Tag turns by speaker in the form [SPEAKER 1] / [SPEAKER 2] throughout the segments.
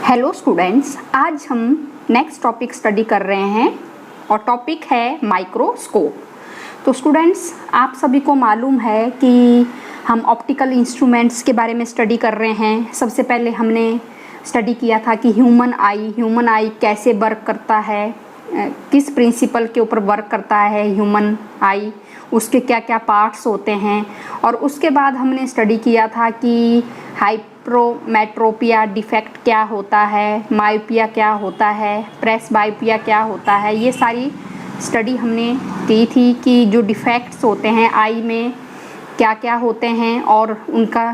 [SPEAKER 1] Hello students, आज हम next topic study कर रहे हैं और टॉपिक है माइक्रोस्कोप। तो स्टूडेंट्स, आप सभी को मालूम है कि हम ऑप्टिकल इंस्ट्रूमेंट्स के बारे में स्टडी कर रहे हैं। सबसे पहले हमने स्टडी किया था कि ह्यूमन आई कैसे वर्क करता है, किस प्रिंसिपल के ऊपर वर्क करता है ह्यूमन आई, उसके क्या क्या पार्ट्स होते हैं। और उसके बाद हमने स्टडी किया था कि हाइप्रोमेट्रोपिया डिफेक्ट क्या होता है, मायोपिया क्या होता है, प्रेसबायोपिया क्या होता है। ये सारी स्टडी हमने की थी कि जो डिफेक्ट्स होते हैं आई में क्या क्या होते हैं और उनका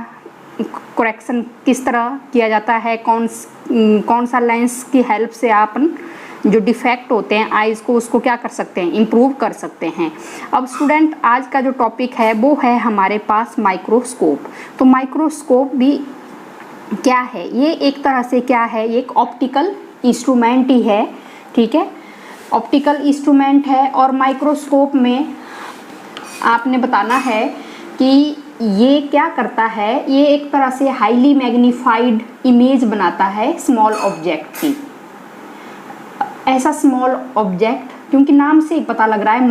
[SPEAKER 1] करेक्शन किस तरह किया जाता है, कौन सा लेंस की हेल्प से आप जो डिफेक्ट होते हैं आईज़ को उसको क्या कर सकते हैं, इम्प्रूव कर सकते हैं। अब स्टूडेंट, आज का जो टॉपिक है वो है हमारे पास माइक्रोस्कोप। तो माइक्रोस्कोप भी क्या है? ये एक तरह से क्या है, ये एक ऑप्टिकल इंस्ट्रूमेंट ही है। ठीक है, ऑप्टिकल इंस्ट्रूमेंट है। और माइक्रोस्कोप में आपने बताना है कि ये क्या करता है, ये एक तरह से हाईली मैग्नीफाइड इमेज बनाता है स्मॉल ऑब्जेक्ट की। ऐसा स्मॉल ऑब्जेक्ट, क्योंकि नाम से ही पता लग रहा है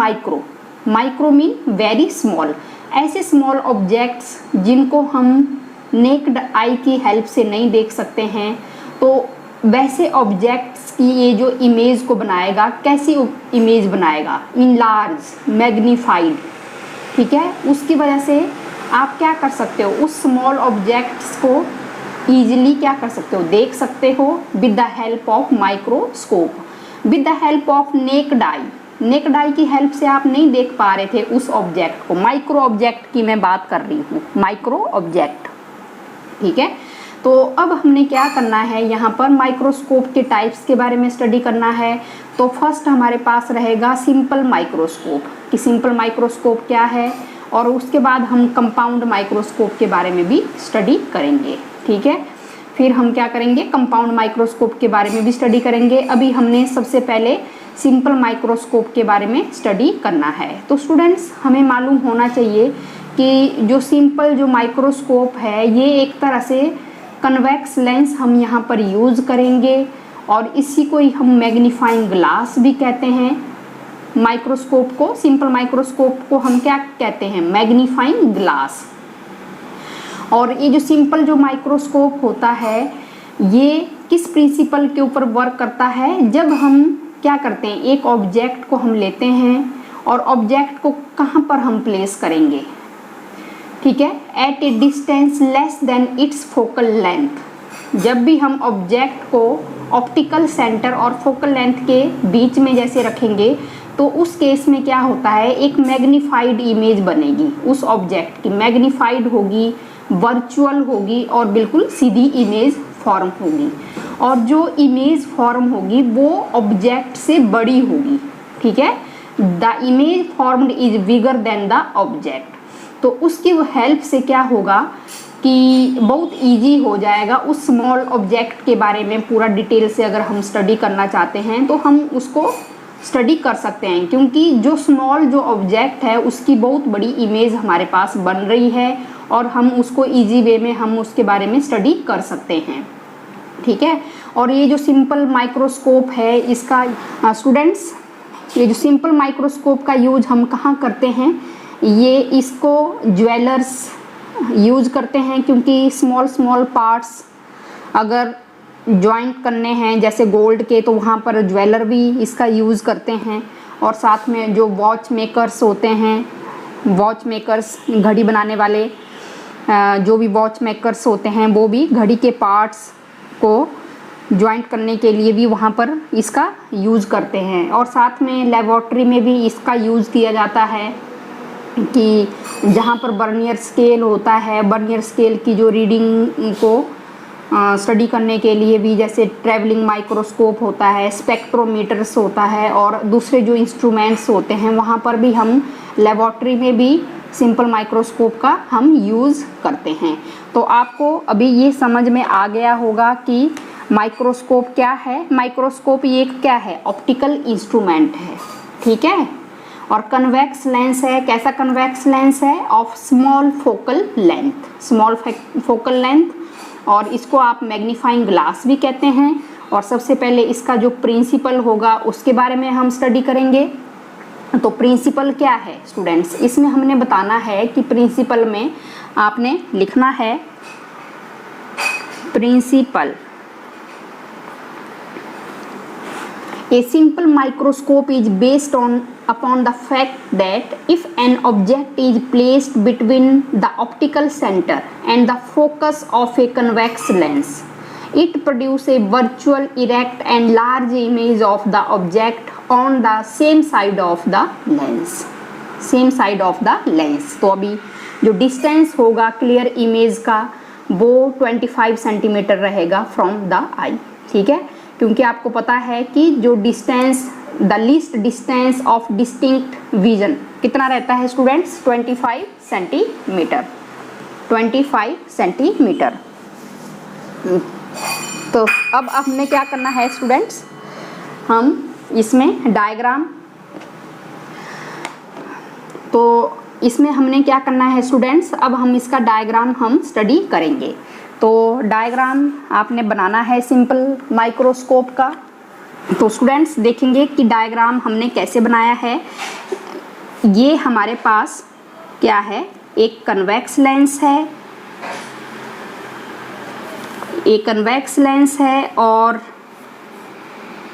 [SPEAKER 1] माइक्रो मीन वेरी स्मॉल। ऐसे स्मॉल ऑब्जेक्ट्स जिनको हम नेक्ड आई की हेल्प से नहीं देख सकते हैं, तो वैसे ऑब्जेक्ट्स की ये जो इमेज को बनाएगा, कैसी इमेज बनाएगा, इन लार्ज मैग्नीफाइड। ठीक है, उसकी वजह से आप क्या कर सकते हो, उस स्मॉल ऑब्जेक्ट्स को ईजिली क्या कर सकते हो, देख सकते हो with the help of microscope, with the help of necked I. Necked आई की हेल्प से आप नहीं देख पा रहे थे उस ऑब्जेक्ट को। माइक्रो ऑब्जेक्ट की मैं बात कर रही हूँ, माइक्रो ऑब्जेक्ट। ठीक है, तो अब हमने क्या करना है, यहाँ पर माइक्रोस्कोप के टाइप्स के बारे में स्टडी करना है। तो फर्स्ट हमारे पास रहेगा सिंपल माइक्रोस्कोप, कि सिंपल माइक्रोस्कोप क्या है, और उसके बाद हम कंपाउंड माइक्रोस्कोप के बारे में भी स्टडी करेंगे। ठीक है, फिर हम क्या करेंगे, कंपाउंड माइक्रोस्कोप के बारे में भी स्टडी करेंगे। अभी हमने सबसे पहले सिंपल माइक्रोस्कोप के बारे में स्टडी करना है। तो स्टूडेंट्स, हमें मालूम होना चाहिए कि जो सिंपल जो माइक्रोस्कोप है, ये एक तरह से कन्वेक्स लेंस हम यहाँ पर यूज़ करेंगे, और इसी को ही हम मैग्नीफाइंग ग्लास भी कहते हैं। माइक्रोस्कोप को, सिंपल माइक्रोस्कोप को हम क्या कहते हैं, मैग्नीफाइंग ग्लास। और ये जो सिंपल जो माइक्रोस्कोप होता है, ये किस प्रिंसिपल के ऊपर वर्क करता है, जब हम क्या करते हैं, एक ऑब्जेक्ट को हम लेते हैं और ऑब्जेक्ट को कहाँ पर हम प्लेस करेंगे। ठीक है, at a distance less than its focal length. जब भी हम ऑब्जेक्ट को ऑप्टिकल सेंटर और फोकल लेंथ के बीच में जैसे रखेंगे, तो उस केस में क्या होता है, एक मैग्नीफाइड इमेज बनेगी उस ऑब्जेक्ट की, मैग्नीफाइड होगी, वर्चुअल होगी और बिल्कुल सीधी इमेज फॉर्म होगी। और जो इमेज फॉर्म होगी वो ऑब्जेक्ट से बड़ी होगी। ठीक है, the image formed is bigger than the object. तो उसकी हेल्प से क्या होगा कि बहुत इजी हो जाएगा उस स्मॉल ऑब्जेक्ट के बारे में पूरा डिटेल से अगर हम स्टडी करना चाहते हैं तो हम उसको स्टडी कर सकते हैं, क्योंकि जो स्मॉल जो ऑब्जेक्ट है उसकी बहुत बड़ी इमेज हमारे पास बन रही है और हम उसको इजी वे में हम उसके बारे में स्टडी कर सकते हैं। ठीक है, और ये जो सिंपल माइक्रोस्कोप है, इसका स्टूडेंट्स, ये जो सिंपल माइक्रोस्कोप का यूज हम कहाँ करते हैं, ये इसको ज्वेलर्स यूज करते हैं, क्योंकि स्मॉल पार्ट्स अगर जॉइंट करने हैं जैसे गोल्ड के, तो वहाँ पर ज्वेलर भी इसका यूज़ करते हैं। और साथ में जो वॉच मेकर्स होते हैं, वॉच मेकर्स, घड़ी बनाने वाले जो भी वॉच मेकर्स होते हैं, वो भी घड़ी के पार्ट्स को जॉइंट करने के लिए भी वहाँ पर इसका यूज़ करते हैं। और साथ में लेबोरेटरी में भी इसका यूज़ किया जाता है, कि जहाँ पर बर्नियर स्केल होता है, बर्नियर स्केल की जो रीडिंग को स्टडी करने के लिए भी, जैसे ट्रैवलिंग माइक्रोस्कोप होता है, स्पेक्ट्रोमीटर्स होता है, और दूसरे जो इंस्ट्रूमेंट्स होते हैं, वहाँ पर भी हम लेबोरेटरी में भी सिंपल माइक्रोस्कोप का हम यूज़ करते हैं। तो आपको अभी ये समझ में आ गया होगा कि माइक्रोस्कोप क्या है। माइक्रोस्कोप ये क्या है, ऑप्टिकल इंस्ट्रूमेंट है। ठीक है, और कन्वेक्स लेंस है। कैसा कन्वेक्स लेंस है, of small focal length, small focal length और इसको आप मैग्नीफाइंग ग्लास भी कहते हैं। और सबसे पहले इसका जो प्रिंसिपल होगा उसके बारे में हम स्टडी करेंगे। तो प्रिंसिपल क्या है स्टूडेंट्स, इसमें हमने बताना है कि प्रिंसिपल में आपने लिखना है principal. A simple microscope is based upon the fact that if an object is placed between the optical center and the focus of a convex lens, it produces a virtual erect and large image of the object on the same side of the lens. Same side of the lens. तो अभी जो distance होगा clear image का वो 25 centimetre रहेगा from the आई। ठीक है, क्योंकि आपको पता है कि जो distance the least distance of distinct vision कितना रहता है स्टूडेंट्स, 25 सेंटीमीटर। 25 सेंटीमीटर। तो अब हमने क्या करना है स्टूडेंट्स, हम इसमें डायग्राम, तो इसमें हमने क्या करना है स्टूडेंट्स, अब हम इसका डायग्राम हम स्टडी करेंगे। तो डायग्राम आपने बनाना है सिंपल माइक्रोस्कोप का। तो स्टूडेंट्स देखेंगे कि डायग्राम हमने कैसे बनाया है। ये हमारे पास क्या है, एक कन्वेक्स लेंस है, एक कन्वेक्स लेंस है और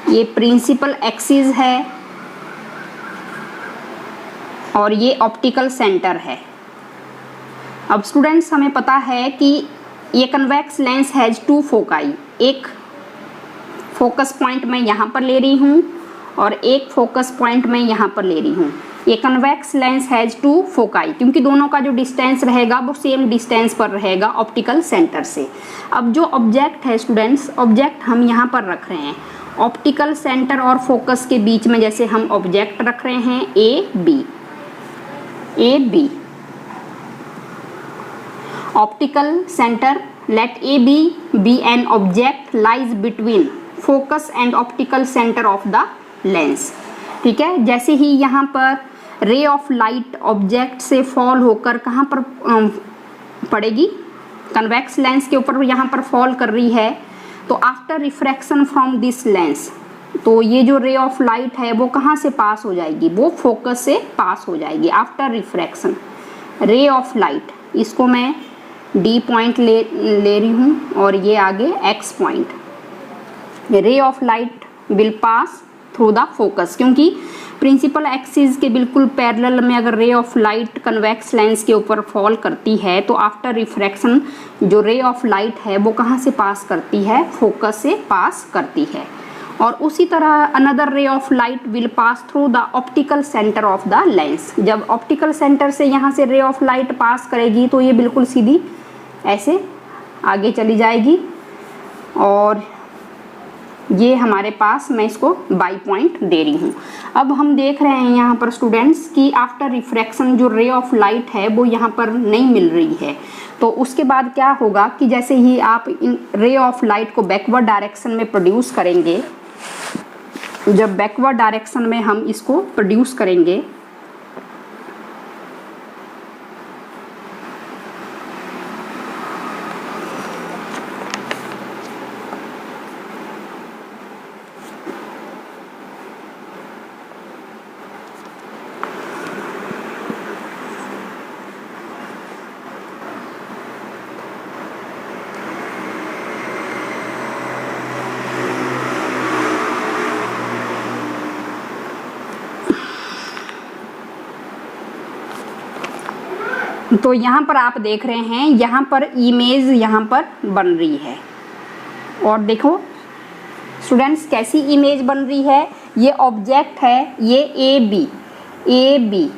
[SPEAKER 1] ये प्रिंसिपल एक्सिस है और ये ऑप्टिकल सेंटर है। अब स्टूडेंट्स हमें पता है कि ये convex lens has two foci, एक फोकस पॉइंट मैं यहाँ पर ले रही हूँ और एक फोकस पॉइंट मैं यहाँ पर ले रही हूँ। ये convex lens has two foci क्योंकि दोनों का जो डिस्टेंस रहेगा वो सेम डिस्टेंस पर रहेगा ऑप्टिकल सेंटर से। अब जो ऑब्जेक्ट है स्टूडेंट्स, ऑब्जेक्ट हम यहाँ पर रख रहे हैं ऑप्टिकल सेंटर और फोकस के बीच में, जैसे हम ऑब्जेक्ट रख रहे हैं A B optical centre, let AB be an object lies between focus and optical center of the lens। ठीक है, जैसे ही यहाँ पर रे ऑफ लाइट ऑब्जेक्ट से फॉल होकर कहाँ पर पड़ेगी, कन्वेक्स लेंस के ऊपर यहाँ पर फॉल कर रही है, तो after refraction from this lens, तो ये जो रे ऑफ लाइट है वो कहाँ से पास हो जाएगी, वो फोकस से पास हो जाएगी। After refraction ray of light, इसको मैं D पॉइंट ले रही हूँ और ये आगे X point. Ray of light will pass through the focus, क्योंकि प्रिंसिपल एक्सिस के बिल्कुल पैरेलल में अगर ray of light convex lens के ऊपर फॉल करती है तो आफ्टर रिफ्रैक्शन जो रे ऑफ लाइट है वो कहाँ से पास करती है, फोकस से पास करती है। और उसी तरह another ray of light will pass through the optical centre of the lens. जब ऑप्टिकल सेंटर से यहाँ से रे ऑफ लाइट पास करेगी तो ये बिल्कुल सीधी ऐसे आगे चली जाएगी और ये हमारे पास, मैं इसको बाई पॉइंट दे रही हूँ। अब हम देख रहे हैं यहाँ पर स्टूडेंट्स कि आफ्टर रिफ्रैक्शन जो रे ऑफ लाइट है वो यहाँ पर नहीं मिल रही है। तो उसके बाद क्या होगा कि जैसे ही आप इन रे ऑफ लाइट को बैकवर्ड डायरेक्शन में प्रोड्यूस करेंगे, जब बैकवर्ड डायरेक्शन में हम इसको प्रोड्यूस करेंगे तो यहाँ पर आप देख रहे हैं, यहाँ पर इमेज यहाँ पर बन रही है और देखो स्टूडेंट्स कैसी इमेज बन रही है। ये ऑब्जेक्ट है, ये ए बी,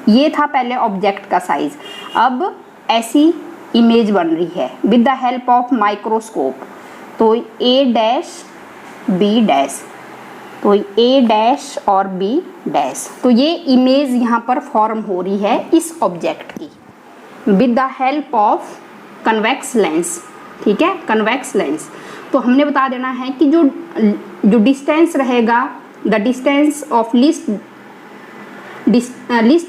[SPEAKER 1] ये था पहले ऑब्जेक्ट का साइज, अब ऐसी इमेज बन रही है with the help of microscope. तो ए डैश बी डैश, तो ए डैश और बी डैश, तो ये इमेज यहाँ पर फॉर्म हो रही है इस ऑब्जेक्ट की with the help of convex lens. ठीक है, कन्वेक्स लेंस। तो हमने बता देना है कि जो डिस्टेंस रहेगा, the distance of least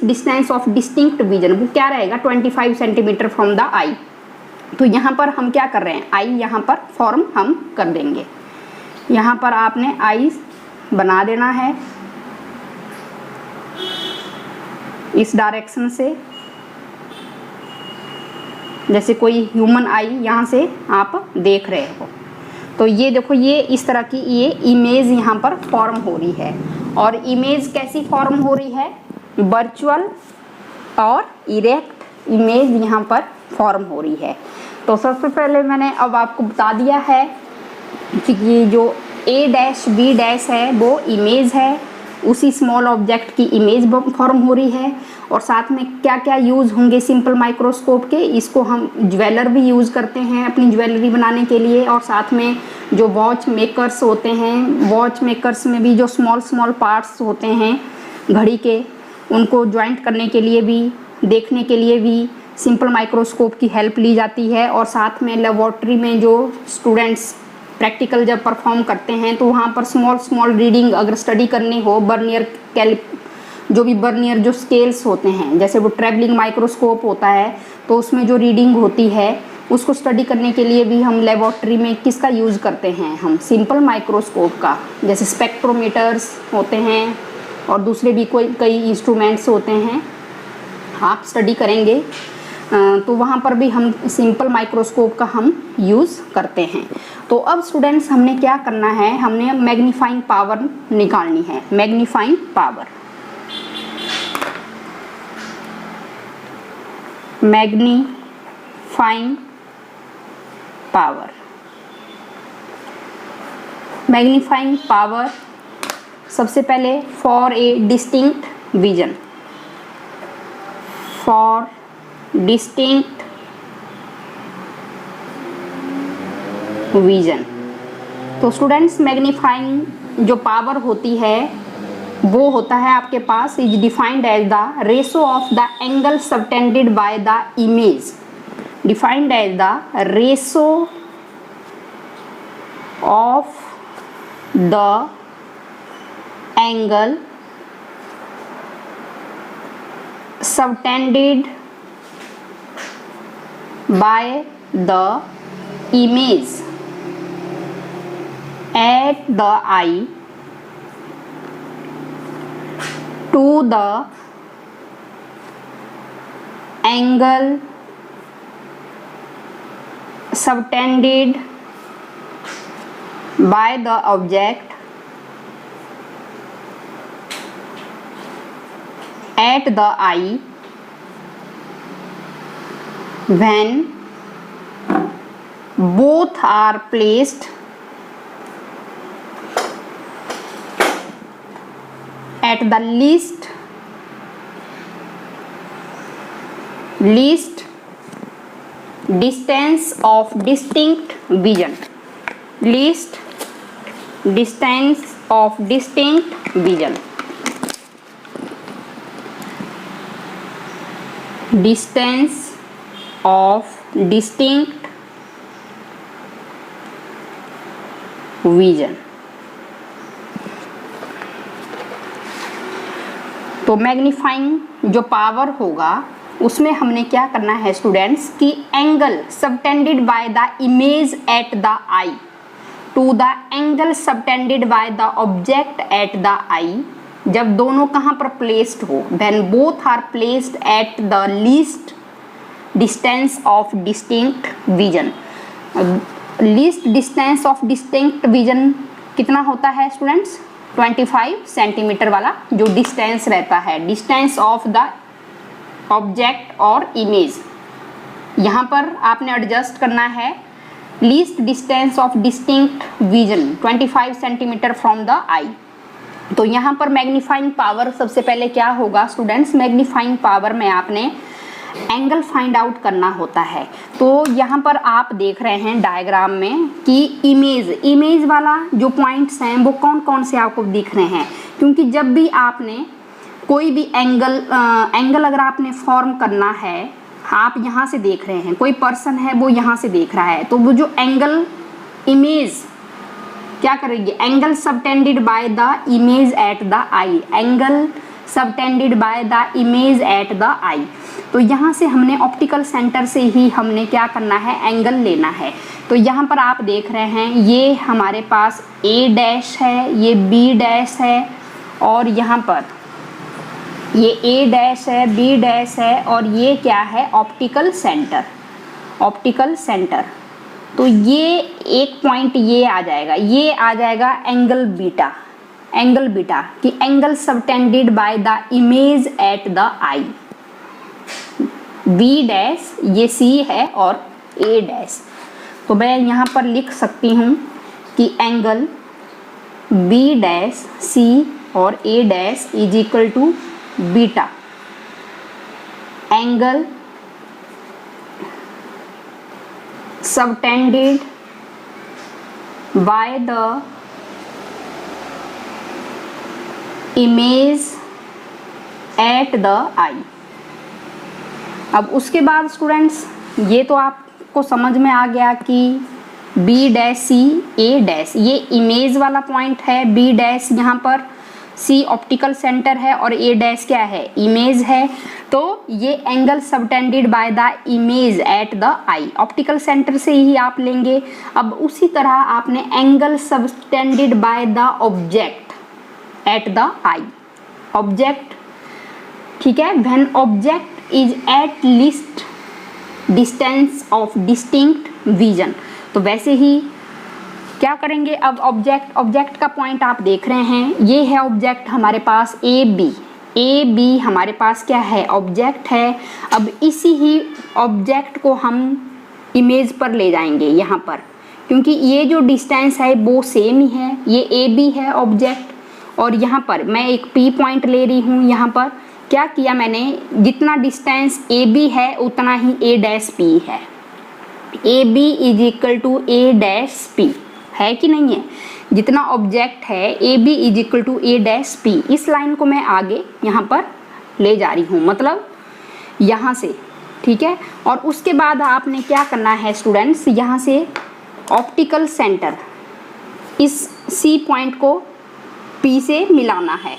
[SPEAKER 1] distance of distinct vision, वो क्या रहेगा, 25 सेंटीमीटर फ्रॉम द आई। तो यहाँ पर हम क्या कर रहे हैं, आई यहाँ पर फॉर्म हम कर देंगे। यहाँ पर आपने आई बना देना है इस डायरेक्शन से, जैसे कोई ह्यूमन आई यहाँ से आप देख रहे हो। तो ये देखो, ये इस तरह की ये इमेज यहाँ पर फॉर्म हो रही है। और इमेज कैसी फॉर्म हो रही है, वर्चुअल और इरेक्ट इमेज यहाँ पर फॉर्म हो रही है। तो सबसे पहले मैंने अब आपको बता दिया है कि ये जो A डैश B डैश है वो इमेज है, उसी स्मॉल ऑब्जेक्ट की इमेज फॉर्म हो रही है। और साथ में क्या क्या यूज़ होंगे सिंपल माइक्रोस्कोप के, इसको हम ज्वेलर भी यूज़ करते हैं अपनी ज्वेलरी बनाने के लिए। और साथ में जो वॉच मेकर्स होते हैं, वॉच मेकर्स में भी जो स्मॉल स्मॉल पार्ट्स होते हैं घड़ी के, उनको ज्वाइंट करने के लिए भी, देखने के लिए भी सिंपल माइक्रोस्कोप की हेल्प ली जाती है। और साथ में लेबोरेटरी में जो स्टूडेंट्स प्रैक्टिकल जब परफॉर्म करते हैं तो वहाँ पर स्मॉल स्मॉल रीडिंग अगर स्टडी करनी हो, बर्नियर जो भी बर्नियर जो स्केल्स होते हैं, जैसे वो ट्रैवलिंग माइक्रोस्कोप होता है, तो उसमें जो रीडिंग होती है उसको स्टडी करने के लिए भी हम लेबोरेटरी में किसका यूज़ करते हैं, हम सिंपल माइक्रोस्कोप का। जैसे स्पेक्ट्रोमीटर्स होते हैं और दूसरे भी कई इंस्ट्रूमेंट्स होते हैं, आप स्टडी करेंगे तो वहाँ पर भी हम सिंपल माइक्रोस्कोप का हम यूज़ करते हैं। तो अब स्टूडेंट्स हमने क्या करना है, हमने मैग्नीफाइंग पावर निकालनी है। Magnifying power, magnifying power, magnifying power सबसे पहले for a distinct vision, for distinct vision. तो स्टूडेंट्स मैग्नीफाइंग जो पावर होती है वो होता है आपके पास, is defined as the ratio of the angle subtended by the image, defined as the ratio of the angle subtended by the image at the eye to the angle subtended by the object at the eye when both are placed at the least distance of distinct vision, least distance of distinct vision, distance of distinct vision। तो magnifying जो power होगा उसमें हमने क्या करना है students कि angle subtended by the image at the eye to the angle subtended by the object at the eye, जब दोनों कहाँ पर प्लेस्ड हो, when both are placed at the least distance of distinct vision. Least distance of distinct vision कितना होता है students, 25 centimetre वाला जो डिस्टेंस रहता है, डिस्टेंस ऑफ द ऑब्जेक्ट और इमेज। यहाँ पर आपने एडजस्ट करना है least distance of distinct vision 25 centimetre from the eye. तो यहाँ पर मैग्नीफाइंग पावर सबसे पहले क्या होगा स्टूडेंट्स, मैग्नीफाइंग पावर में आपने एंगल फाइंड आउट करना होता है। तो यहाँ पर आप देख रहे हैं डायग्राम में कि इमेज वाला जो पॉइंट्स हैं वो कौन कौन से आपको दिख रहे हैं, क्योंकि जब भी आपने कोई भी एंगल अगर आपने फॉर्म करना है, आप यहाँ से देख रहे हैं, कोई पर्सन है वो यहाँ से देख रहा है, तो वो जो एंगल इमेज क्या करेगी, angle subtended by the image at the eye, angle subtended by the image at the eye. तो यहाँ से हमने ऑप्टिकल सेंटर से ही हमने क्या करना है, एंगल लेना है। तो यहाँ पर आप देख रहे हैं ये हमारे पास ए डैश है, ये बी डैश है, और यहाँ पर ये ए डैश है, बी डैश है, और ये क्या है, ऑप्टिकल सेंटर, ऑप्टिकल सेंटर। तो ये एक पॉइंट ये आ जाएगा, ये आ जाएगा एंगल बीटा, एंगल बीटा कि angle subtended by the image at the eye. B dash ये सी है और ए डैश, तो मैं यहाँ पर लिख सकती हूँ कि एंगल बी डैश सी और A dash is equal to beta. Angle subtended by the image at the eye. अब उसके बाद स्टूडेंट्स ये तो आपको समझ में आ गया कि B dash C A dash ये इमेज वाला पॉइंट है, बी डैश यहाँ पर, सी ऑप्टिकल सेंटर है और ए डैश क्या है, इमेज है। तो ये angle subtended by the image at the I, optical centre से ही आप लेंगे। अब उसी तरह आपने angle subtended by the object at the I, object, ठीक है, when object is at least distance of distinct vision. तो वैसे ही क्या करेंगे, अब ऑब्जेक्ट का पॉइंट आप देख रहे हैं, ये है ऑब्जेक्ट हमारे पास ए बी हमारे पास क्या है, ऑब्जेक्ट है। अब इसी ही ऑब्जेक्ट को हम इमेज पर ले जाएंगे यहाँ पर, क्योंकि ये जो डिस्टेंस है वो सेम ही है, ये ए बी है ऑब्जेक्ट, और यहाँ पर मैं एक पी पॉइंट ले रही हूँ। यहाँ पर क्या किया मैंने, जितना डिस्टेंस ए बी है उतना ही ए डैश पी है, A B is equal to A dash P, है कि नहीं है। जितना ऑब्जेक्ट है A B is equal to A dash P, इस लाइन को मैं आगे यहाँ पर ले जा रही हूँ, मतलब यहाँ से, ठीक है। और उसके बाद आपने क्या करना है स्टूडेंट्स, यहाँ से ऑप्टिकल सेंटर इस सी पॉइंट को पी से मिलाना है।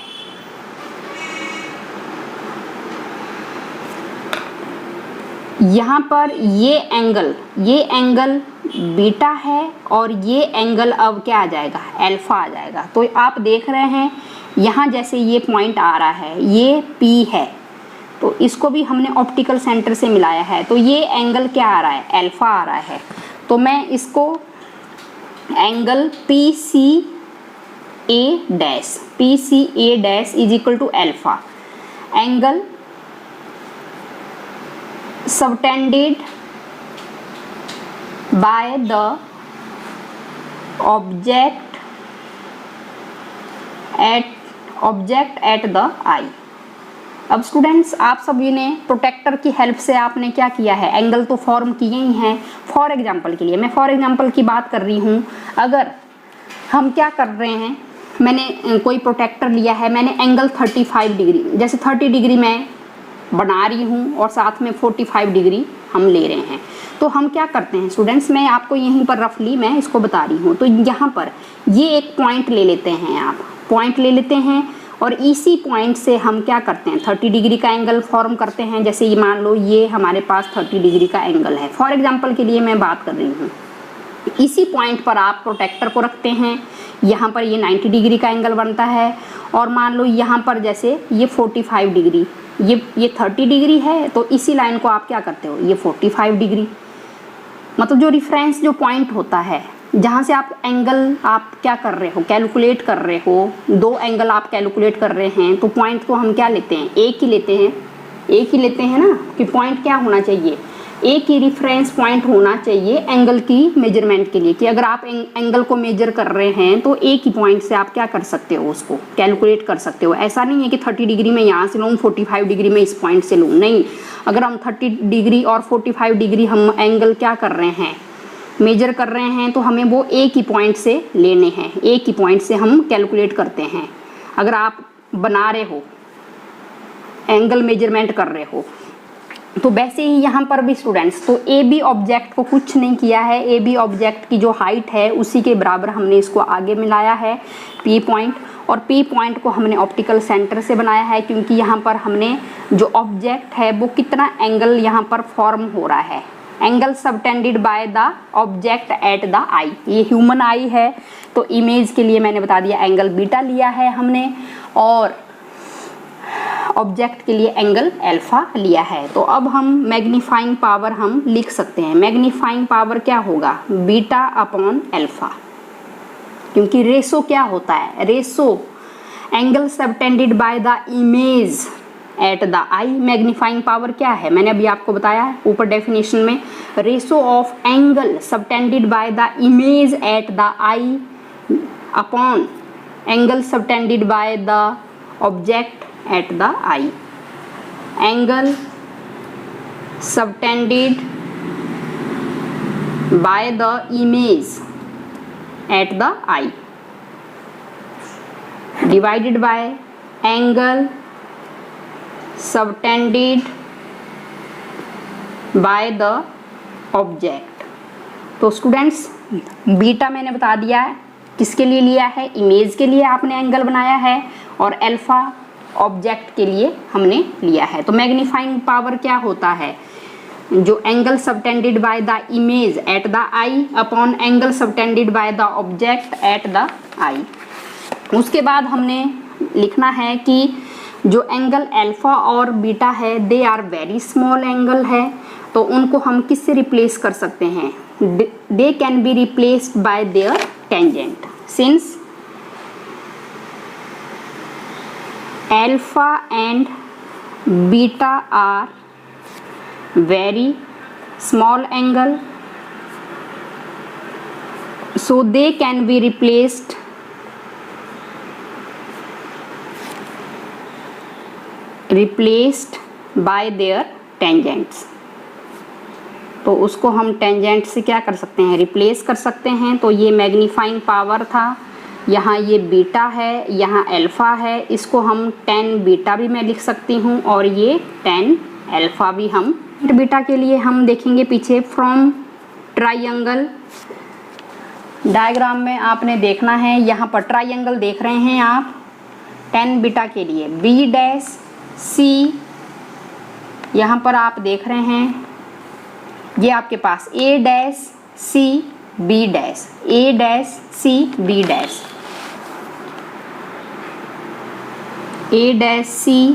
[SPEAKER 1] यहाँ पर ये एंगल बीटा है और ये एंगल अब क्या आ जाएगा, अल्फा आ जाएगा। तो आप देख रहे हैं यहाँ जैसे ये पॉइंट आ रहा है, ये पी है, तो इसको भी हमने ऑप्टिकल सेंटर से मिलाया है, तो ये एंगल क्या आ रहा है, अल्फा आ रहा है। तो मैं इसको angle P C A dash is equal to alpha, angle subtended by the object at the eye. अब स्टूडेंट्स आप सभी ने प्रोटेक्टर की हेल्प से आपने क्या किया है, एंगल तो फॉर्म किए ही हैं। फॉर एग्जांपल के लिए मैं फॉर एग्जांपल की बात कर रही हूँ, अगर हम क्या कर रहे हैं, मैंने कोई प्रोटेक्टर लिया है, मैंने एंगल 35 डिग्री, जैसे 30 डिग्री मैं बना रही हूँ और साथ में 45 डिग्री हम ले रहे हैं। तो हम क्या करते हैं स्टूडेंट्स, मैं आपको यहीं पर रफली मैं इसको बता रही हूँ। तो यहाँ पर ये एक पॉइंट ले लेते हैं, आप पॉइंट ले लेते हैं और इसी पॉइंट से हम क्या करते हैं 30 डिग्री का एंगल फॉर्म करते हैं। जैसे ये मान लो ये हमारे पास 30 डिग्री का एंगल है, फॉर एग्जांपल के लिए मैं बात कर रही हूँ। इसी पॉइंट पर आप प्रोटेक्टर को रखते हैं, यहाँ पर ये 90 डिग्री का एंगल बनता है, और मान लो यहाँ पर जैसे ये 45 डिग्री, ये 30 डिग्री है, तो इसी लाइन को आप क्या करते हो, ये 45 डिग्री, मतलब जो रिफरेंस जो पॉइंट होता है जहाँ से आप एंगल आप क्या कर रहे हो, कैलकुलेट कर रहे हो, दो एंगल आप कैलकुलेट कर रहे हैं, तो पॉइंट को हम क्या लेते हैं, एक ही लेते हैं ना, कि पॉइंट क्या होना चाहिए, एक ही रिफरेंस पॉइंट होना चाहिए एंगल की मेजरमेंट के लिए। कि अगर आप एंगल को मेजर कर रहे हैं तो एक ही पॉइंट से आप क्या कर सकते हो, उसको कैलकुलेट कर सकते हो। ऐसा नहीं है कि 30 डिग्री में यहाँ से लूँ, 45 डिग्री में इस पॉइंट से लूँ, नहीं। अगर हम 30 डिग्री और 45 डिग्री हम एंगल क्या कर रहे हैं, मेजर कर रहे हैं, तो हमें वो एक ही पॉइंट से लेने हैं, एक ही पॉइंट से हम कैलकुलेट करते हैं। अगर आप बना रहे हो, एंगल मेजरमेंट कर रहे हो, तो वैसे ही यहाँ पर भी स्टूडेंट्स, तो ए बी ऑब्जेक्ट को कुछ नहीं किया है, ए बी ऑब्जेक्ट की जो हाइट है उसी के बराबर हमने इसको आगे मिलाया है पी पॉइंट, और पी पॉइंट को हमने ऑप्टिकल सेंटर से बनाया है क्योंकि यहाँ पर हमने जो ऑब्जेक्ट है वो कितना एंगल यहाँ पर फॉर्म हो रहा है, angle subtended by the object at the eye, ये ह्यूमन आई है तो इमेज के लिए मैंने बता दिया एंगल बीटा लिया है हमने, और ऑब्जेक्ट के लिए एंगल अल्फा लिया है। तो अब हम मैग्नीफाइंग पावर हम लिख सकते हैं, मैग्नीफाइंग पावर क्या होगा, बीटा अपॉन अल्फा, क्योंकि रेशो क्या होता है, ratio angle subtended by the image at the I, magnifying power क्या है, मैंने अभी आपको बताया है ऊपर डेफिनेशन में, ratio of angle subtended by the image at the eye upon angle subtended by the object at the eye, angle subtended by the image at the eye divided by angle subtended by the object। तो students beta मैंने बता दिया है किसके लिए लिया है, image के लिए आपने एंगल बनाया है, और अल्फा ऑब्जेक्ट के लिए हमने लिया है। तो मैग्नीफाइंग पावर क्या होता है, जो angle subtended by the image at the eye upon angle subtended by the object at the eye. उसके बाद हमने लिखना है कि जो एंगल अल्फा और बीटा है they are very small angle है, तो उनको हम किससे रिप्लेस कर सकते हैं, they can be replaced by their tangent, since alpha and beta are very small angle, so they can be replaced by their tangents। तो उसको हम टेंजेंट से क्या कर सकते हैं, रिप्लेस कर सकते हैं। तो ये मैग्नीफाइंग पावर था, यहाँ ये बीटा है, यहाँ अल्फ़ा है, इसको हम 10 बीटा भी मैं लिख सकती हूँ और ये 10 अल्फ़ा भी हम। बीटा के लिए हम देखेंगे पीछे फ्रॉम ट्राइंगल डायग्राम में आपने देखना है, यहाँ पर ट्राइंगल देख रहे हैं आप 10 बीटा के लिए बी डैश सी, यहाँ पर आप देख रहे हैं ये आपके पास ए dash C B dash, A dash C B dash, A dash C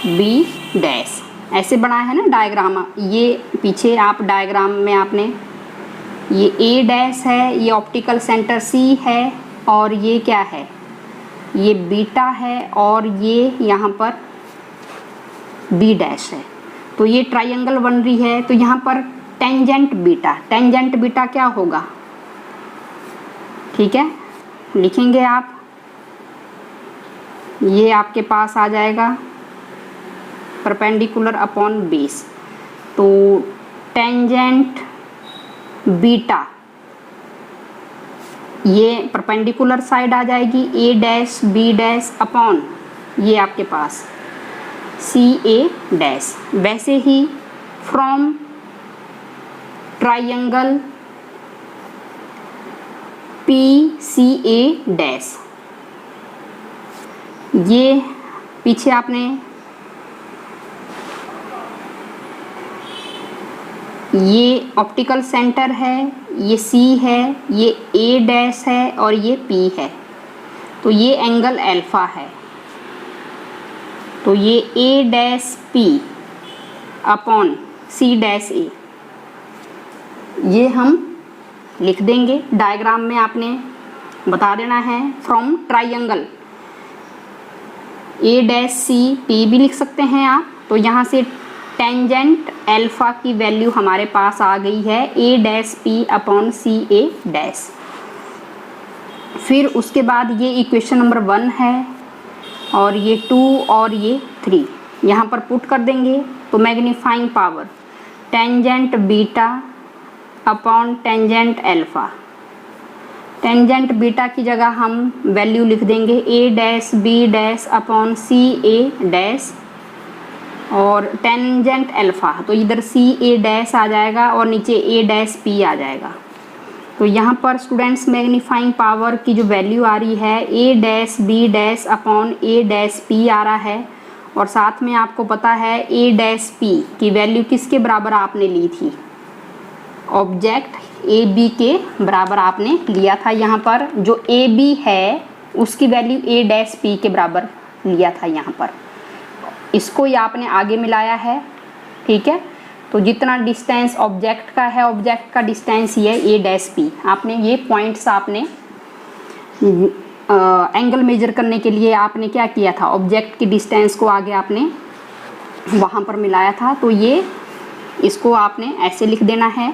[SPEAKER 1] B dash, ऐसे बना है ना डायग्राम। ये पीछे आप डायग्राम में आपने ये ए डैश है, ये ऑप्टिकल सेंटर सी है, और ये क्या है, ये बीटा है, और ये यहाँ पर बी डैश है। तो ये ट्रायंगल बन रही है। तो यहाँ पर टेंजेंट बीटा, टेंजेंट बीटा क्या होगा, ठीक है, लिखेंगे आप, ये आपके पास आ जाएगा परपेंडिकुलर अपॉन बेस। तो टेंजेंट बीटा ये परपेंडिकुलर साइड आ जाएगी, A dash B dash upon ये आपके पास सी ए डैश। वैसे ही from triangle P C A dash, ये पीछे आपने ये ऑप्टिकल सेंटर है, ये सी है, ये ए डैश है और ये पी है। तो ये एंगल अल्फा है, तो ये A dash P upon C dash A, ये हम लिख देंगे डायग्राम में, आपने बता देना है from triangle A dash C P भी लिख सकते हैं आप। तो यहाँ से टेंजेंट अल्फा की वैल्यू हमारे पास आ गई है ए dash P upon C A dash. फिर उसके बाद ये इक्वेशन नंबर 1 है और ये 2 और ये 3 यहाँ पर पुट कर देंगे। तो magnifying power tangent beta upon tangent alpha, tangent beta की जगह हम वैल्यू लिख देंगे ए dash B dash upon C A dash और टेंजेंट अल्फ़ा, तो इधर सी ए डैश आ जाएगा और नीचे ए डैश पी आ जाएगा। तो यहाँ पर स्टूडेंट्स मैग्नीफाइंग पावर की जो वैल्यू आ रही है ए डैश बी डैश अपॉन ए डैश पी आ रहा है, और साथ में आपको पता है ए डैश पी की वैल्यू किसके बराबर आपने ली थी, ऑब्जेक्ट ए बी के बराबर आपने लिया था। यहाँ पर जो ए बी है उसकी वैल्यू ए डैश पी के बराबर लिया था यहाँ पर, इसको ही आपने आगे मिलाया है, ठीक है। तो जितना डिस्टेंस ऑब्जेक्ट का है, ऑब्जेक्ट का डिस्टेंस ये ए डैश पी, आपने ये पॉइंट्स आपने एंगल मेजर करने के लिए आपने क्या किया था, ऑब्जेक्ट की डिस्टेंस को आगे आपने वहाँ पर मिलाया था। तो ये इसको आपने ऐसे लिख देना है,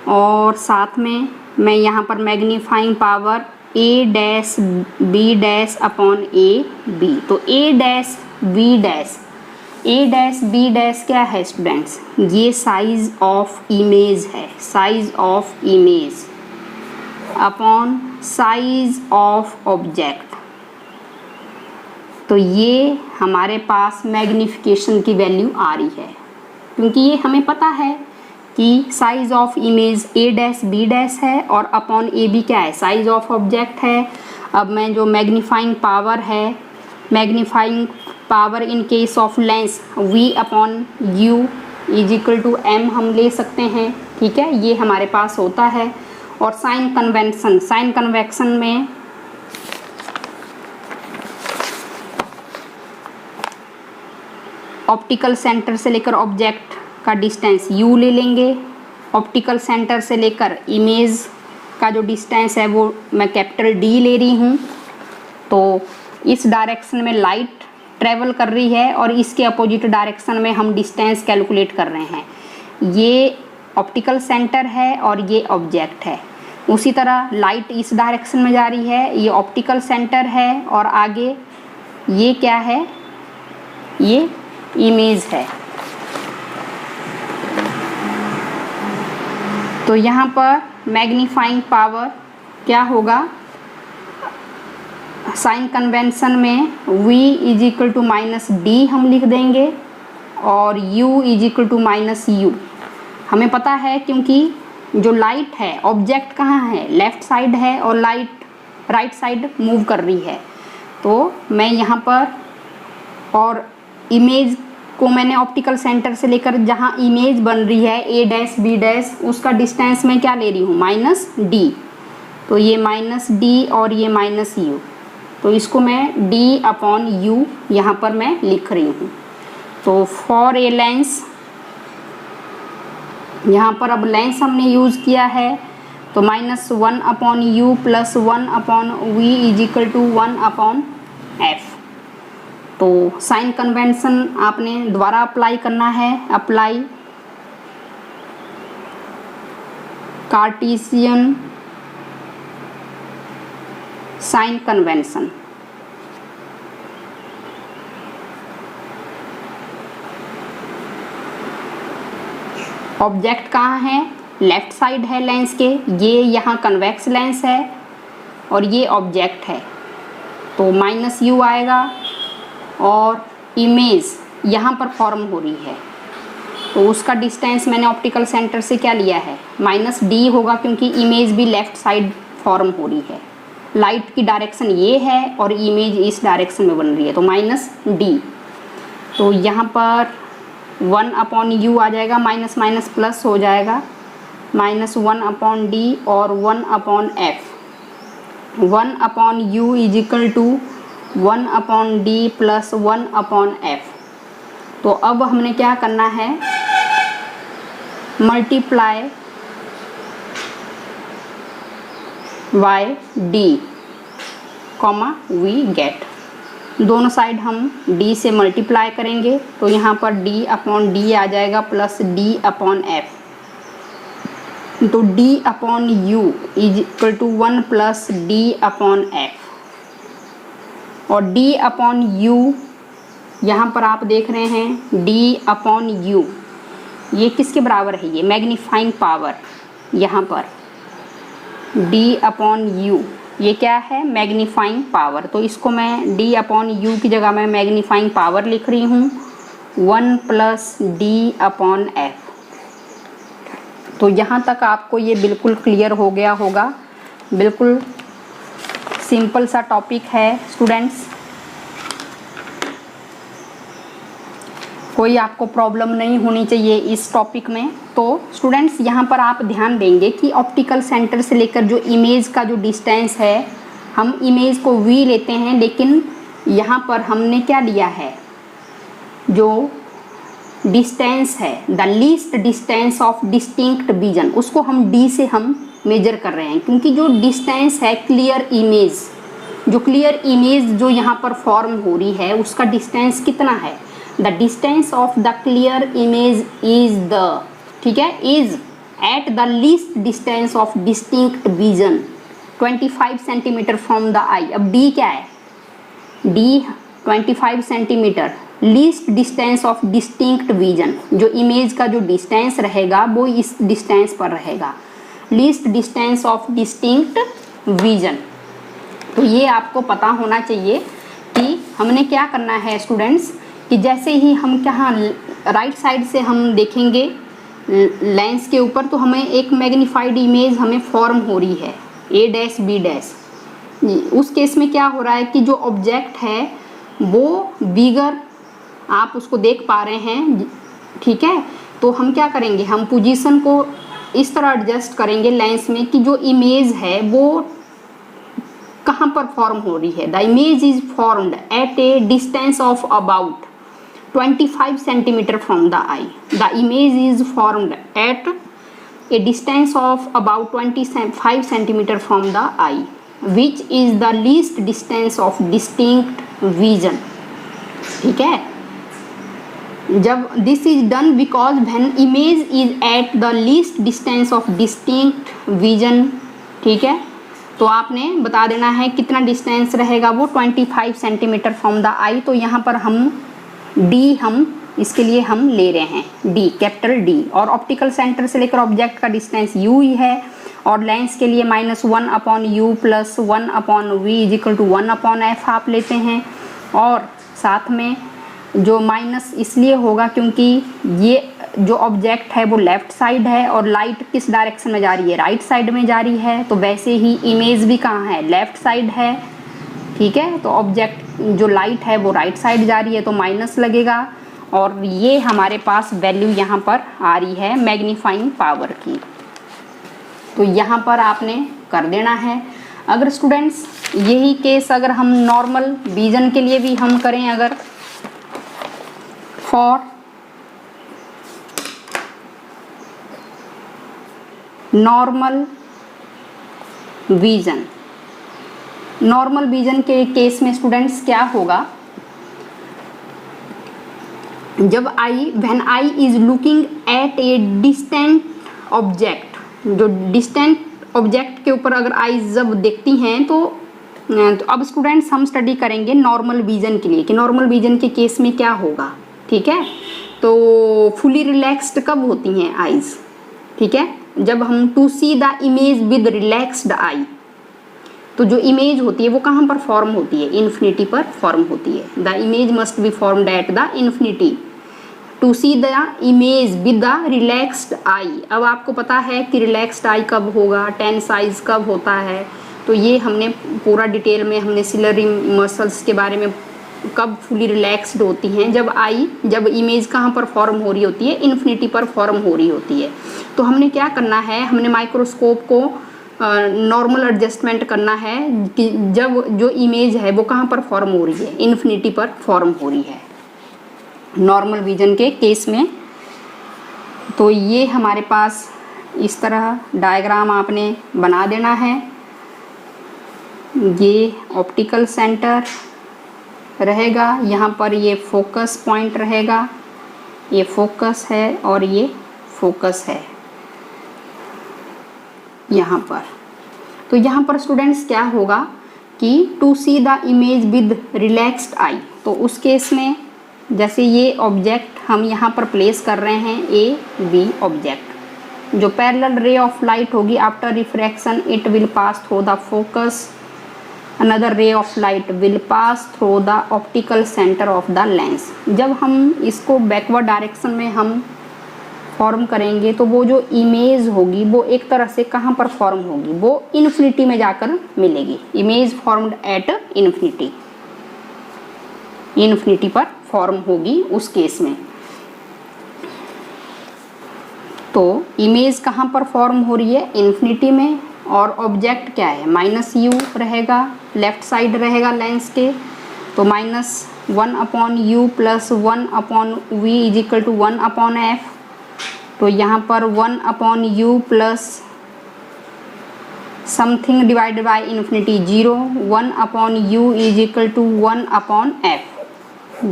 [SPEAKER 1] और साथ में मैं यहाँ पर magnifying power A dash B dash upon A B, तो A dash B dash, A dash B dash क्या है स्टूडेंट्स, ये साइज ऑफ इमेज है, size of image upon size of object. तो ये हमारे पास मैग्निफिकेशन की वैल्यू आ रही है, क्योंकि ये हमें पता है कि size of image A dash B dash है और अपॉन ए बी क्या है, साइज ऑफ ऑब्जेक्ट है। अब मैं जो मैग्नीफाइंग पावर है, magnifying power in case of lens v upon u is equal to m हम ले सकते हैं, ठीक है, ये हमारे पास होता है। और साइन कन्वेंशन, साइन कन्वेक्शन में ऑप्टिकल सेंटर से लेकर ऑब्जेक्ट का डिस्टेंस u ले लेंगे, ऑप्टिकल सेंटर से लेकर इमेज का जो डिस्टेंस है वो मैं कैपिटल D ले रही हूँ। तो इस डायरेक्शन में लाइट ट्रेवल कर रही है और इसके अपोजिट डायरेक्शन में हम डिस्टेंस कैलकुलेट कर रहे हैं। ये ऑप्टिकल सेंटर है और ये ऑब्जेक्ट है। उसी तरह लाइट इस डायरेक्शन में जा रही है, ये ऑप्टिकल सेंटर है और आगे ये क्या है, ये इमेज है। तो यहाँ पर मैग्नीफाइंग पावर क्या होगा, साइन कन्वेंशन में v is equal to minus d हम लिख देंगे और u is equal to minus u. हमें पता है क्योंकि जो लाइट है, ऑब्जेक्ट कहाँ है, लेफ़्ट साइड है और लाइट राइट साइड मूव कर रही है। तो मैं यहाँ पर, और इमेज को मैंने ऑप्टिकल सेंटर से लेकर जहाँ इमेज बन रही है ए डैश बी डैश, उसका डिस्टेंस मैं क्या ले रही हूँ, माइनस डी। तो ये माइनस डी और ये माइनस यू, तो इसको मैं d अपॉन यू यहाँ पर मैं लिख रही हूँ। तो फॉर ए लेंस, यहाँ पर अब लेंस हमने यूज़ किया है, तो minus 1 upon u plus 1 upon v is equal to 1 upon f. तो साइन कन्वेंशन आपने दोबारा अप्लाई करना है, apply Cartesian sign convention. Object कहाँ है, लेफ्ट साइड है लेंस के, ये यहाँ कन्वेक्स लेंस है और ये ऑब्जेक्ट है। तो माइनस यू आएगा और इमेज यहाँ पर फॉर्म हो रही है, तो उसका डिस्टेंस मैंने ऑप्टिकल सेंटर से क्या लिया है, माइनस डी होगा, क्योंकि इमेज भी लेफ़्ट साइड फॉर्म हो रही है। लाइट की डायरेक्शन ये है और इमेज इस डायरेक्शन में बन रही है, तो माइनस डी। तो यहाँ पर 1 अपॉन यू आ जाएगा, माइनस माइनस प्लस हो जाएगा, माइनस 1 अपॉन डी और 1 upon f. 1 upon u is equal to 1 upon d plus 1 upon f. तो अब हमने क्या करना है, multiply y d comma we get, दोनों साइड हम d से मल्टीप्लाई करेंगे, तो यहाँ पर d अपॉन डी आ जाएगा प्लस d अपॉन एफ। तो d अपॉन u is equal to 1 plus d अपॉन एफ। और d अपॉन यू यहाँ पर आप देख रहे हैं, d अपॉन यू ये किसके बराबर है, ये मैग्नीफाइंग पावर, यहाँ पर d अपॉन यू ये क्या है, मैग्नीफाइंग पावर। तो इसको मैं d अपॉन यू की जगह मैं मैग्नीफाइंग पावर लिख रही हूँ। 1 प्लस डी अपॉन एफ। तो यहाँ तक आपको ये बिल्कुल क्लियर हो गया होगा। बिल्कुल सिंपल सा टॉपिक है स्टूडेंट्स, कोई आपको प्रॉब्लम नहीं होनी चाहिए इस टॉपिक में। तो स्टूडेंट्स यहाँ पर आप ध्यान देंगे कि ऑप्टिकल सेंटर से लेकर जो इमेज का जो डिस्टेंस है, हम इमेज को वी लेते हैं, लेकिन यहाँ पर हमने क्या लिया है, जो डिस्टेंस है the least distance of distinct vision, उसको हम डी से हम मेजर कर रहे हैं, क्योंकि जो डिस्टेंस है क्लियर इमेज, जो क्लियर इमेज जो यहाँ पर फॉर्म हो रही है उसका डिस्टेंस कितना है, the distance of the clear image is the, ठीक है, is at the least distance of distinct vision 25 centimetre from the eye. अब डी क्या है, D 25 centimetre, least distance of distinct vision, जो इमेज का जो डिस्टेंस रहेगा वो इस डिस्टेंस पर रहेगा, least distance of distinct vision. तो ये आपको पता होना चाहिए कि हमने क्या करना है स्टूडेंट्स, कि जैसे ही हम कहाँ राइट साइड से हम देखेंगे लेंस के ऊपर, तो हमें एक मैग्नीफाइड इमेज हमें फॉर्म हो रही है ए डैश बी डैश। उस केस में क्या हो रहा है कि जो ऑब्जेक्ट है वो बिगर, आप उसको देख पा रहे हैं, ठीक है। तो हम क्या करेंगे, हम पोजीशन को इस तरह एडजस्ट करेंगे लेंस में कि जो इमेज है वो कहाँ पर फॉर्म हो रही है। The image is formed at a distance of about 25 centimetre from the I. The image is formed at a distance of about 25 centimetre from the I, which is the least distance of distinct vision, ठीक है। जब this is done because when image is at the least distance of distinct vision, ठीक है। तो आपने बता देना है कितना डिस्टेंस रहेगा, वो 25 सेंटीमीटर फ्रॉम द आई। तो यहाँ पर हम डी, हम इसके लिए हम ले रहे हैं डी, कैपिटल डी, और ऑप्टिकल सेंटर से लेकर ऑब्जेक्ट का डिस्टेंस यू ही है, और लेंस के लिए -1 upon u plus 1 upon v is equal to 1 upon f आप लेते हैं। और साथ में जो माइनस इसलिए होगा क्योंकि ये जो ऑब्जेक्ट है वो लेफ़्ट साइड है और लाइट किस डायरेक्शन में जा रही है, राइट साइड में जा रही है। तो वैसे ही इमेज भी कहाँ है, लेफ़्ट साइड है, ठीक है। तो ऑब्जेक्ट जो लाइट है वो राइट साइड जा रही है, तो माइनस लगेगा। और ये हमारे पास वैल्यू यहाँ पर आ रही है मैग्नीफाइंग पावर की, तो यहाँ पर आपने कर देना है। अगर स्टूडेंट्स यही केस अगर हम नॉर्मल विजन के लिए भी हम करें, अगर for normal vision, normal vision के केस में स्टूडेंट्स क्या होगा, जब when I is looking at a distant object, जो डिस्टेंट ऑब्जेक्ट के ऊपर अगर आई जब देखती हैं तो अब स्टूडेंट्स हम स्टडी करेंगे नॉर्मल विजन के लिए कि नॉर्मल विजन के केस में क्या होगा, ठीक है। तो फुली रिलैक्स्ड कब होती हैं आईज, ठीक है, जब हम to see the image with relaxed eye. तो जो इमेज होती है वो कहाँ पर फॉर्म होती है, इन्फिनिटी पर फॉर्म होती है। The image must be formed at the infinity to see the image with the relaxed eye. अब आपको पता है कि रिलैक्स्ड आई कब होगा, टेंस आइज कब होता है, तो ये हमने पूरा डिटेल में हमने सिलरी मसल्स के बारे में कब फुली रिलैक्स्ड होती हैं, जब इमेज कहाँ पर फॉर्म हो रही होती है, इन्फिनिटी पर फॉर्म हो रही होती है। तो हमने क्या करना है, हमने माइक्रोस्कोप को नॉर्मल एडजस्टमेंट करना है कि जब जो इमेज है वो कहाँ पर फॉर्म हो रही है, इन्फिनिटी पर फॉर्म हो रही है नॉर्मल विजन के केस में। तो ये हमारे पास इस तरह डायग्राम आपने बना देना है। ये ऑप्टिकल सेंटर रहेगा, यहाँ पर ये फोकस पॉइंट रहेगा, ये फोकस है और ये फोकस है यहाँ पर। तो यहाँ पर स्टूडेंट्स क्या होगा कि to see the image with relaxed eye, तो उस केस में जैसे ये ऑब्जेक्ट हम यहाँ पर प्लेस कर रहे हैं, ए बी ऑब्जेक्ट, जो पैरेलल रे ऑफ लाइट होगी after refraction it will pass through the focus another ray of light will pass through the optical center of the lens। जब हम इसको बैकवर्ड डायरेक्शन में हम फॉर्म करेंगे तो वो जो इमेज होगी वो एक तरह से कहाँ पर फॉर्म होगी, वो इन्फिनिटी में जाकर मिलेगी। Image formed at infinity, infinity पर फॉर्म होगी उस केस में। तो इमेज कहाँ पर फॉर्म हो रही है, इन्फिनिटी में, और ऑब्जेक्ट क्या है, माइनस यू रहेगा, लेफ्ट साइड रहेगा लेंस के, तो -1/u + 1/v = 1/f। तो यहाँ पर 1/u plus something divided by infinity 0, 1/u = 1/f,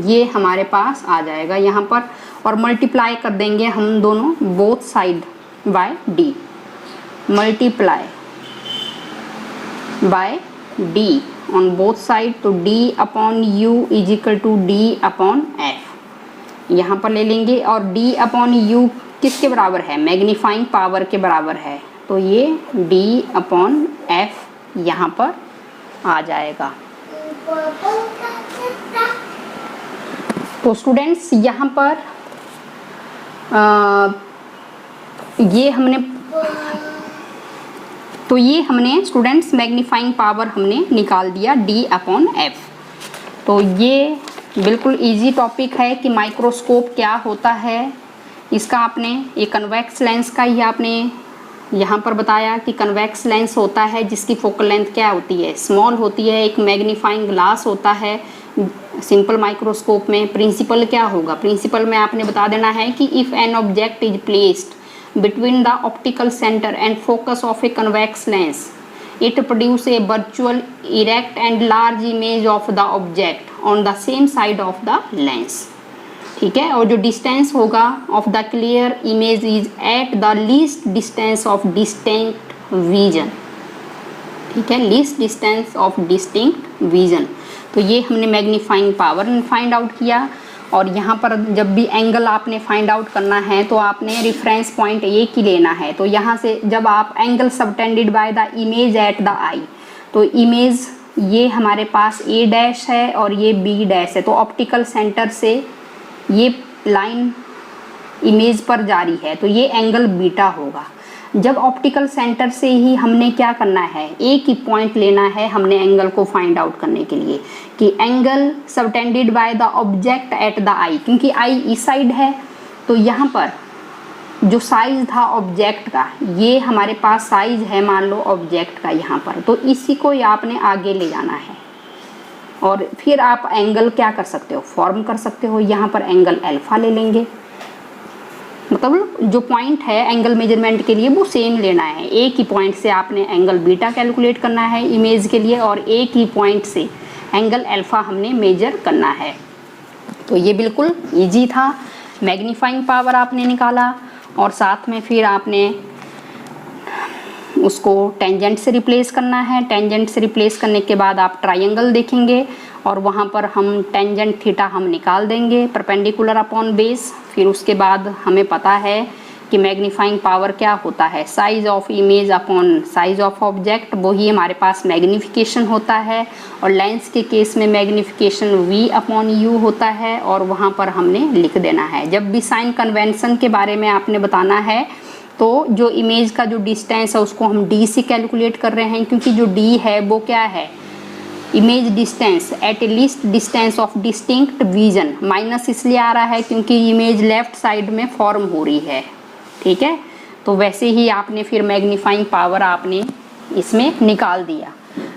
[SPEAKER 1] ये हमारे पास आ जाएगा यहाँ पर। और मल्टीप्लाई कर देंगे हम दोनों both side by d, multiply by d on both side, तो d/u = d/f यहाँ पर ले लेंगे। और d/u किसके बराबर है, मैग्नीफाइंग पावर के बराबर है, तो ये d/f यहाँ पर आ जाएगा। तो स्टूडेंट्स यहाँ पर ये हमने स्टूडेंट्स मैग्नीफाइंग पावर हमने निकाल दिया d/f। तो ये बिल्कुल इजी टॉपिक है कि माइक्रोस्कोप क्या होता है। इसका आपने ये कन्वेक्स लेंस का ही आपने यहाँ पर बताया कि कन्वेक्स लेंस होता है जिसकी फोकल लेंथ क्या होती है, स्मॉल होती है। एक मैग्नीफाइंग ग्लास होता है सिंपल माइक्रोस्कोप में। प्रिंसिपल क्या होगा, प्रिंसिपल में आपने बता देना है कि if an object is placed between the optical centre and focus of a convex lens it produce a virtual erect and large image of the object on the same side of the lens. ठीक है, और जो distance होगा of the clear image is at the least distance of distinct vision. ठीक है, least distance of distinct vision. तो ये हमने मैग्नीफाइंग पावर फाइंड आउट किया। और यहाँ पर जब भी एंगल आपने फाइंड आउट करना है तो आपने रेफरेंस पॉइंट एक ही लेना है। तो यहाँ से जब आप angle subtended by the image at the eye, तो इमेज ये हमारे पास A' है और ये B' है, तो ऑप्टिकल सेंटर से ये लाइन इमेज पर जारी है, तो ये एंगल बीटा होगा। जब ऑप्टिकल सेंटर से ही हमने क्या करना है, एक ही पॉइंट लेना है हमने एंगल को फाइंड आउट करने के लिए कि angle subtended by the object at the eye, क्योंकि आई इस साइड है। तो यहाँ पर जो साइज था ऑब्जेक्ट का, ये हमारे पास साइज है मान लो ऑब्जेक्ट का यहाँ पर, तो इसी को आपने आगे ले जाना है। और फिर आप एंगल क्या कर सकते हो, फॉर्म कर सकते हो। यहाँ पर एंगल अल्फा ले लेंगे, मतलब जो पॉइंट है एंगल मेजरमेंट के लिए वो सेम लेना है। एक ही पॉइंट से आपने एंगल बीटा कैलकुलेट करना है इमेज के लिए, और एक ही पॉइंट से एंगल अल्फा हमने मेजर करना है। तो ये बिल्कुल इजी था। मैग्नीफाइंग पावर आपने निकाला और साथ में फिर आपने उसको टेंजेंट से रिप्लेस करना है। टेंजेंट से रिप्लेस करने के बाद आप ट्रायंगल देखेंगे और वहाँ पर हम टेंजेंट थीटा हम निकाल देंगे परपेंडिकुलर अपॉन बेस। फिर उसके बाद हमें पता है कि मैग्नीफाइंग पावर क्या होता है, size of image upon size of object, वही हमारे पास मैग्नीफिकेशन होता है। और लेंस के केस में मैग्नीफिकेशन V/U होता है और वहाँ पर हमने लिख देना है। जब भी साइन कन्वेंशन के बारे में आपने बताना है तो जो इमेज का जो डिस्टेंस है उसको हम D से कैलकुलेट कर रहे हैं, क्योंकि जो D है वो क्या है, image distance at least distance of distinct vision. Minus इसलिए आ रहा है क्योंकि इमेज लेफ्ट साइड में फॉर्म हो रही है। ठीक है, तो वैसे ही आपने फिर मैग्नीफाइंग पावर आपने इसमें निकाल दिया।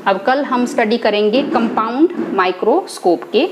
[SPEAKER 1] अब कल हम स्टडी करेंगे कंपाउंड माइक्रोस्कोप के